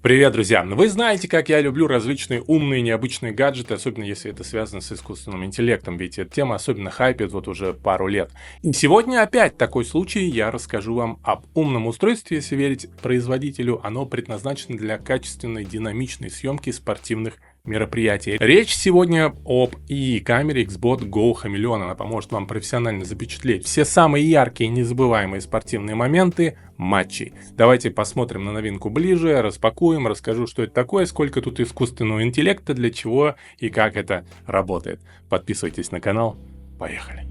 Привет, друзья! Вы знаете, как я люблю различные умные необычные гаджеты, особенно если это связано с искусственным интеллектом, ведь эта тема особенно хайпит вот уже пару лет. И сегодня опять такой случай, я расскажу вам об умном устройстве, если верить производителю, оно предназначено для качественной динамичной съемки спортивных мероприятий. Речь сегодня об ИИ-камере XBot Go Chameleon. Она поможет вам профессионально запечатлеть все самые яркие и незабываемые спортивные моменты матчей. Давайте посмотрим на новинку ближе, распакуем, расскажу, что это такое, сколько тут искусственного интеллекта, для чего и как это работает. Подписывайтесь на канал. Поехали!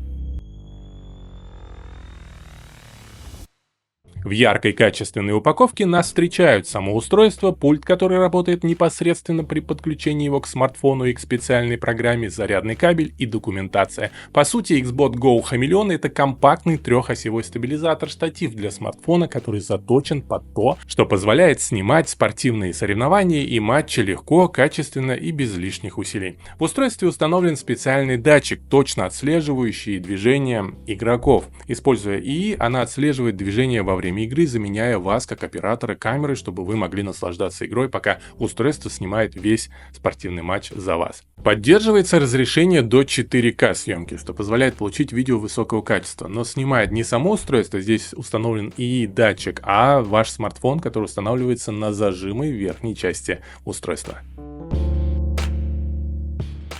В яркой качественной упаковке нас встречают само устройство, пульт, который работает непосредственно при подключении его к смартфону и к специальной программе, зарядный кабель и документация. По сути, XBot Go Chameleon — это компактный трехосевой стабилизатор-штатив для смартфона, который заточен под то, что позволяет снимать спортивные соревнования и матчи легко, качественно и без лишних усилий. В устройстве установлен специальный датчик, точно отслеживающий движения игроков. Используя ИИ, она отслеживает движения во время игры, заменяя вас как оператора камеры, чтобы вы могли наслаждаться игрой, пока устройство снимает весь спортивный матч за вас. Поддерживается разрешение до 4К съемки, что позволяет получить видео высокого качества, но снимает не само устройство, здесь установлен ИИ-датчик, а ваш смартфон, который устанавливается на зажимы в верхней части устройства.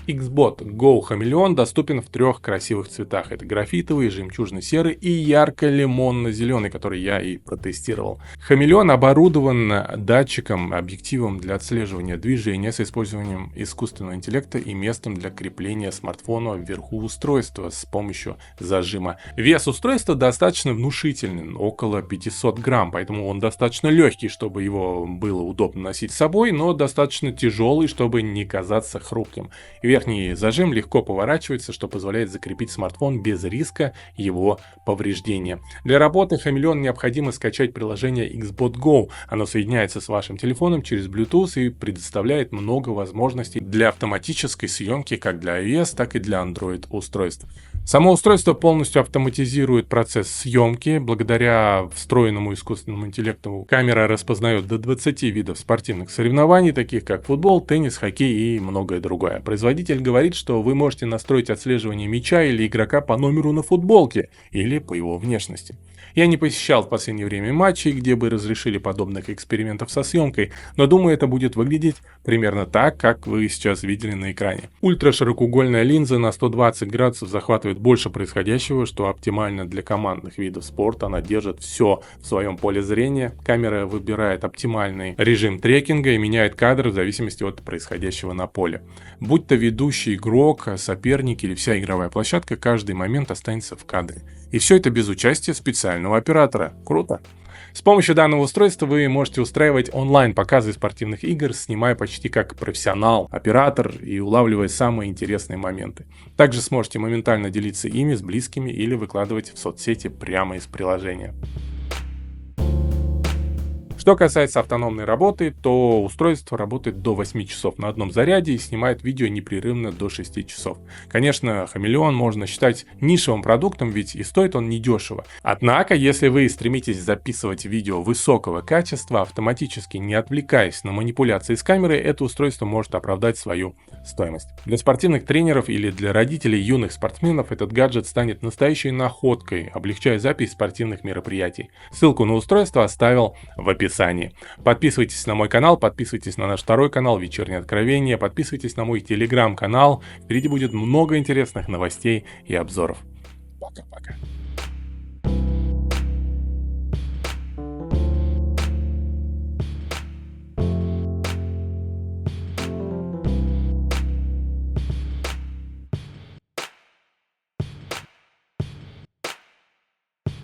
XBot Go Chameleon доступен в трех красивых цветах. Это графитовый, жемчужно-серый и ярко-лимонно-зеленый, который я и протестировал. Chameleon оборудован датчиком, объективом для отслеживания движения с использованием искусственного интеллекта и местом для крепления смартфона вверху устройства с помощью зажима. Вес устройства достаточно внушительный, около 500 грамм, поэтому он достаточно легкий, чтобы его было удобно носить с собой, но достаточно тяжелый, чтобы не казаться хрупким. Верхний зажим легко поворачивается, что позволяет закрепить смартфон без риска его повреждения. Для работы Chameleon необходимо скачать приложение XBot Go. Оно соединяется с вашим телефоном через Bluetooth и предоставляет много возможностей для автоматической съемки как для iOS, так и для Android устройств. Само устройство полностью автоматизирует процесс съемки. Благодаря встроенному искусственному интеллекту камера распознает до 20 видов спортивных соревнований, таких как футбол, теннис, хоккей и многое другое. Производитель говорит, что вы можете настроить отслеживание мяча или игрока по номеру на футболке или по его внешности. Я не посещал в последнее время матчей, где бы разрешили подобных экспериментов со съемкой, но думаю, это будет выглядеть примерно так, как вы сейчас видели на экране. Ультраширокоугольная линза на 120 градусов захватывает больше происходящего, что оптимально для командных видов спорта. Она держит все в своем поле зрения. Камера выбирает оптимальный режим трекинга и меняет кадр в зависимости от происходящего на поле. Будь то ведущий игрок, соперник или вся игровая площадка, каждый момент останется в кадре. И все это без участия специального оператора. Круто! С помощью данного устройства вы можете устраивать онлайн-показы спортивных игр, снимая почти как профессионал, оператор и улавливая самые интересные моменты. Также сможете моментально делиться ими с близкими или выкладывать в соцсети прямо из приложения. Что касается автономной работы, то устройство работает до 8 часов на одном заряде и снимает видео непрерывно до 6 часов. Конечно, Chameleon можно считать нишевым продуктом, ведь и стоит он недешево. Однако, если вы стремитесь записывать видео высокого качества, автоматически не отвлекаясь на манипуляции с камерой, это устройство может оправдать свою стоимость. Для спортивных тренеров или для родителей юных спортсменов этот гаджет станет настоящей находкой, облегчая запись спортивных мероприятий. Ссылку на устройство оставил в описании. Подписывайтесь на мой канал, подписывайтесь на наш второй канал «Вечернее откровение», подписывайтесь на мой телеграм-канал. Впереди будет много интересных новостей и обзоров. Пока-пока.